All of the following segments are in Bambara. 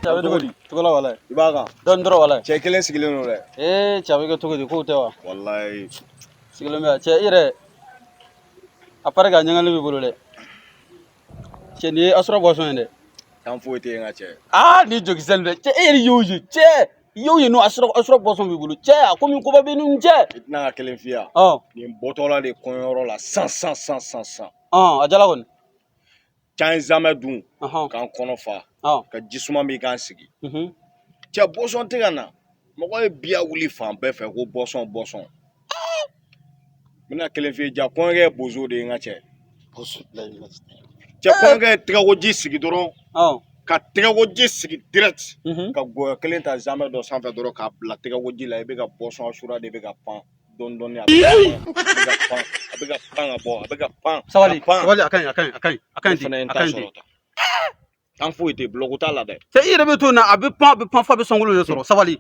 Cabe cogo di? Cogo la wala. I b'a kan. Dɔɔni dɔrɔn wala. Cɛ kelen sigilen don dɛ. Cabe kɛ cogo di? K'o tɛ wa? Walayi. Sigilen bɛ yan. Cɛ i yɛrɛ a pare ka ɲɛŋali b'i bolo dɛ. Cɛ nin ye Asura boisson ye dɛ. Tan foyi tɛ yen nka cɛ. Ni jokisɛ nin dɛ. Cɛ e yɛrɛ y'o ye. Cɛ y'o ye n'o Asura boisson b'i bolo. Cɛ a komi koba bɛ nin cɛ. I tɛna ka kelen f'i ye. Nin bɔtɔla de kɔɲɔyɔrɔ la san. A jala kɔni. Can zamɛ dun. K'an kɔnɔ fa. Ka jisuma min k'an sigi. Cɛ boisson tɛ ka na. Mɔgɔ ye biya wuli fan bɛɛ fɛ ko boisson. N bɛna kelen f'i ye ja kɔɲɔkɛ ye bozo de ye n ka cɛ. Cɛ kɔɲɔkɛ ye tɛgɛkoji sigi dɔrɔn. Ka tɛgɛkoji sigi direct. Ka gɔyɔ kelen ta zamɛ dɔ sanfɛ dɔrɔn k'a bila tɛgɛkoji la i bɛ ka boisson Asura de bɛ ka pan dɔɔni a bɛ ka pan ka bɔ a bɛ ka pan. Sabali a ka ɲi. Tan foyi tɛ bloc t'a la dɛ. Cɛ i yɛrɛ bɛ to nin na a bɛ pan fɔ a bɛ sɔngolo de sɔrɔ sabali.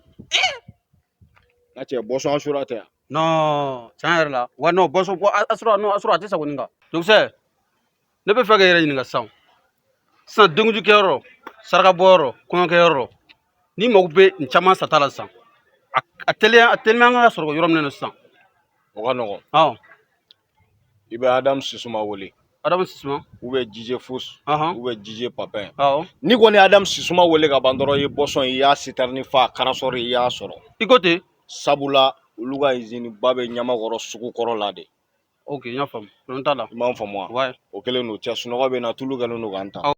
N ka cɛ boisson Asura tɛ yan. Non tiɲɛ yɛrɛ la wa non boisson Asura a tɛ sago nin kan. Jokisɛ ne bɛ fɛ ka yɛrɛ ɲininka sisan denkundikɛyɔrɔ sarakabɔyɔrɔ kɔɲɔkɛyɔrɔ ni mago bɛ nin caman sata la sisan a teliman kan ka sɔrɔ yɔrɔ min na sisan. O ka nɔgɔn. I bɛ Adamu Sisuma wele. Adamu Sisuma ou bien DJ Fous ou bien DJ Papin. Ni kɔni ye Adamu Sisuma wele ka ban dɔrɔn i ye boisson i y'a citerne fa karasɔrɔ i y'a sɔrɔ. I ko ten. Sabula olu ka usine ba bɛ Ɲamakɔrɔ sugu kɔrɔ la de. Ok n y'a faamu. Problème t'a la. I m'a faamu wa? O kɛlen don cɛ sunɔgɔ bɛ na tulu kɛlen don k'an ta.